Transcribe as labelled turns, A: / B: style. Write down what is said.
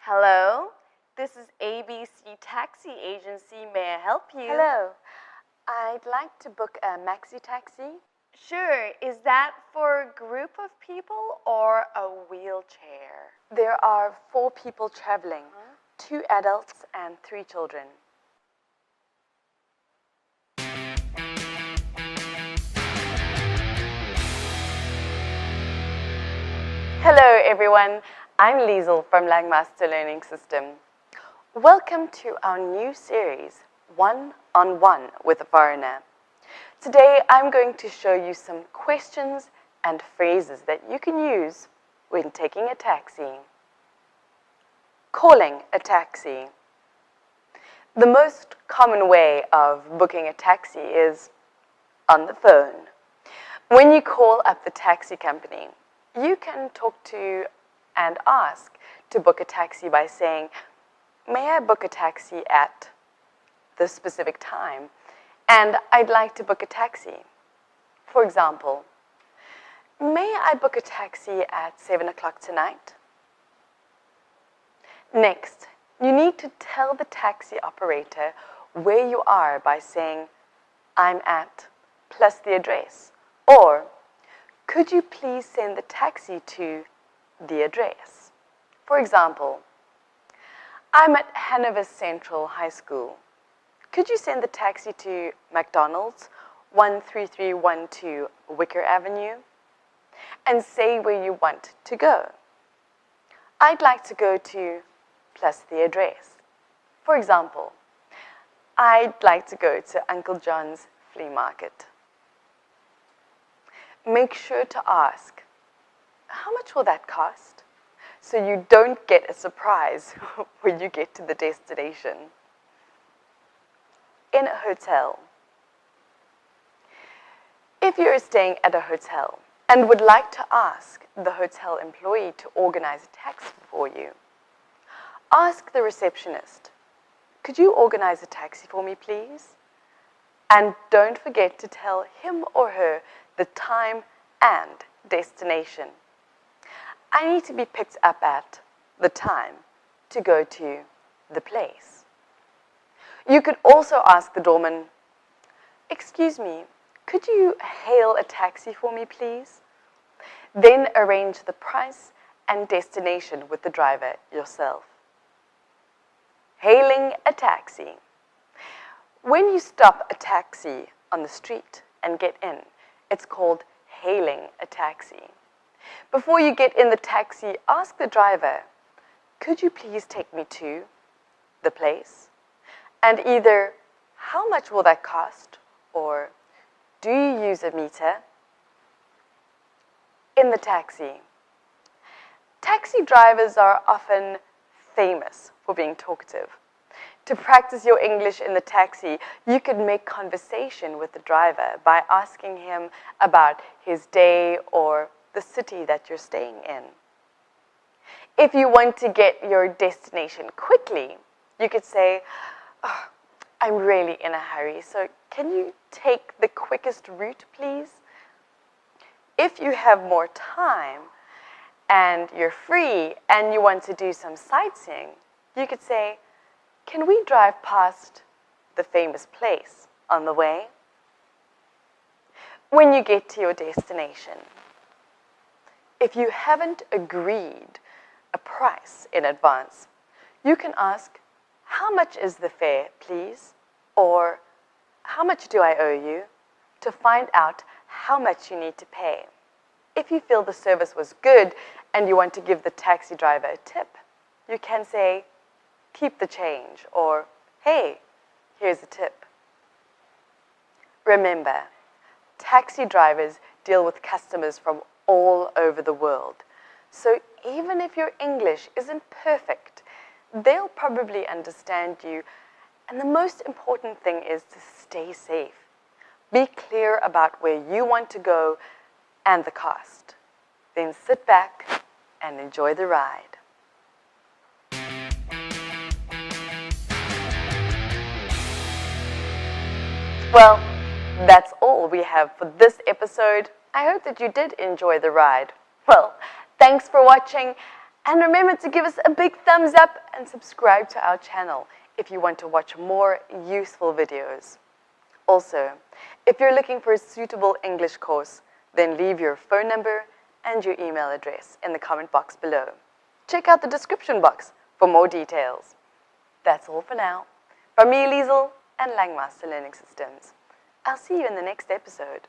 A: Hello, this is ABC Taxi Agency. May I help you?
B: Hello, I'd like to book a maxi taxi.
A: Sure. Is that for a group of people or a wheelchair?
B: There are 4 people traveling, 2 adults and 3 children.
A: Hello everyone, I'm Liesel from Langmaster Learning System. Welcome to our new series, One-on-One with a Foreigner. Today I'm going to show you some questions and phrases that you can use when taking a taxi. Calling a taxi. The most common way of booking a taxi is on the phone. When you call up the taxi company, you can talk to and ask to book a taxi by saying, "May I book a taxi at this specific time? And I'd like to book a taxi." For example, "May I book a taxi at 7 o'clock tonight?" Next, you need to tell the taxi operator where you are by saying, "I'm at," plus the address, or "Could you please send the taxi to the address?" For example, "I'm at Hanover Central High School. Could you send the taxi to McDonald's, 13312 Wicker Avenue?" And say where you want to go. "I'd like to go to," plus the address. For example, "I'd like to go to Uncle John's flea market." Make sure to ask, "How much will that cost?" so you don't get a surprise when you get to the destination. In a hotel. If you're staying at a hotel and would like to ask the hotel employee to organize a taxi for you, ask the receptionist, "Could you organize a taxi for me, please?" And don't forget to tell him or her the time and destination. "I need to be picked up at the time to go to the place." You could also ask the doorman, "Excuse me, could you hail a taxi for me, please?" Then arrange the price and destination with the driver yourself. Hailing a taxi. When you stop a taxi on the street and get in, it's called hailing a taxi. Before you get in the taxi, ask the driver, "Could you please take me to the place?" And either, "How much will that cost?" or, "Do you use a meter?" In the taxi. Taxi drivers are often famous for being talkative. To practice your English in the taxi, you could make conversation with the driver by asking him about his day or the city that you're staying in. If you want to get your destination quickly, you could say, "Oh, I'm really in a hurry, so can you take the quickest route, please?" If you have more time and you're free and you want to do some sightseeing, you could say, "Can we drive past the famous place on the way?" When you get to your destination, if you haven't agreed a price in advance, you can ask, "How much is the fare, please?" Or, "How much do I owe you?" to find out how much you need to pay. If you feel the service was good and you want to give the taxi driver a tip, you can say, "Keep the change," or, "Hey, here's a tip." Remember, taxi drivers deal with customers from all over the world. So even if your English isn't perfect, they'll probably understand you. And the most important thing is to stay safe. Be clear about where you want to go and the cost. Then sit back and enjoy the ride. Well, that's all we have for this episode. I hope that you did enjoy the ride. Well, thanks for watching, And remember to give us a big thumbs up and subscribe to our channel if you want to watch more useful videos. Also, if you're looking for a suitable English course, then leave your phone number and your email address in the comment box below. Check out the description box for more details. That's all for now. From me, Liesel, and Langmaster Learning Systems. I'll see you in the next episode.